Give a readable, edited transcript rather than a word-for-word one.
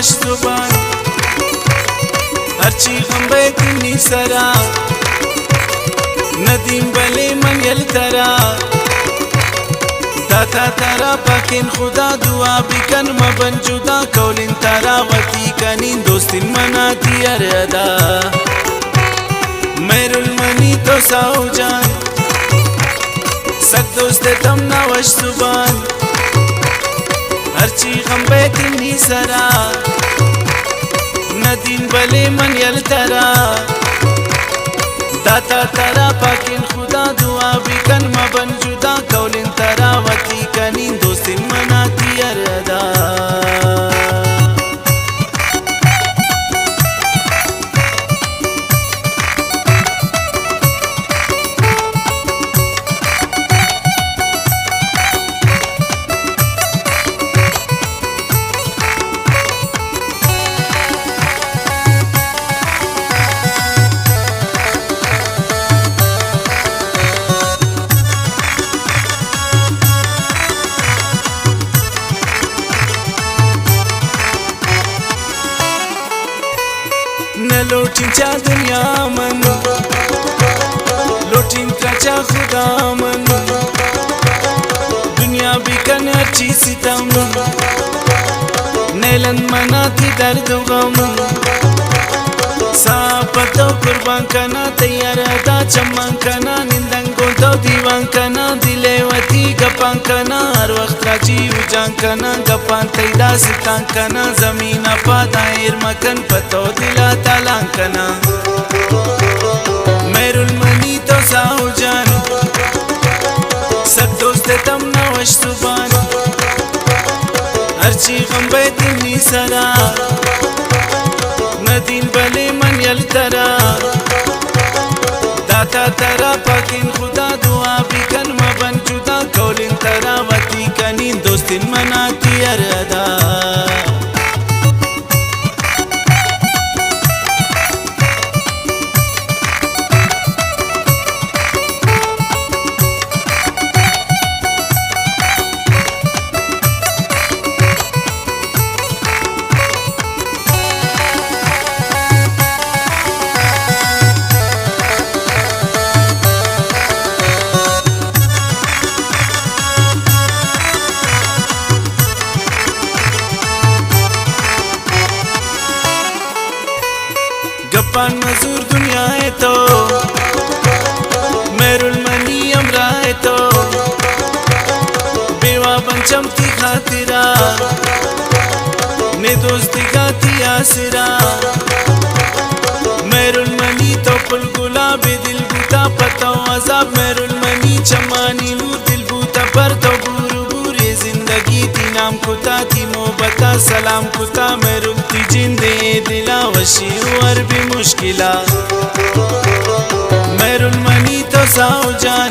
नवश जुबान हरची गंबे तिनी सरा ندیم بله من یل ترا داتا ترا پاکین خدا دعا بکن مبن جدا کولین ترا وطی کنین دوستین مناتی اردا میر المنی تو ساو جان سک دوست تم نوش زبان هرچی غم بیتنی سرا ندیم بله من یل ترا दाता तरा पाकिन खुदा दुआ बिकन मबन जुदा कौलिन तरावती कनीन दोस्तिन मनाती अरदा لوٹین چا دنیا من لوٹین چا خدا من دنیا بیکن اچھی ستم نیلن مناتی درد و غم ساپتو قربان کنا تیار دا چمان کنا نندنگو تو دیوان کنا دلیوتی گپان کنا ہر وقت راجی وجان کنا گپان تیدا ستان کنا زمین پا دائر مکن پتو دلا تالان کنا میر المنی تو ساو جان سب دوست تم نوش زبان ہرچی غم بیتنی سرا ندین بلے من یل ترا داتا ترا پاکین خدا دعا بکن مبن جدا کولین ترا وطی کنین دوستین مناتی اردا गप्पान मजूर दुनिया है तो मेरुल मनी अमरा है तो बेवा पंचमती खातिरा ने दोस्ती गाती आसरा मेरुल मनी तो पुल गुलाबी दिल बूता पता अजाब मेरुल मनी चमानी नूर दिल बूता पर तो बूरू बूरे जिंदगी ती नाम कुता थी मोहब्बता सलाम कुता मेरुल ती जिंदे दिला वशी और भी मुश्किला मेरुल मनी तो साओ जान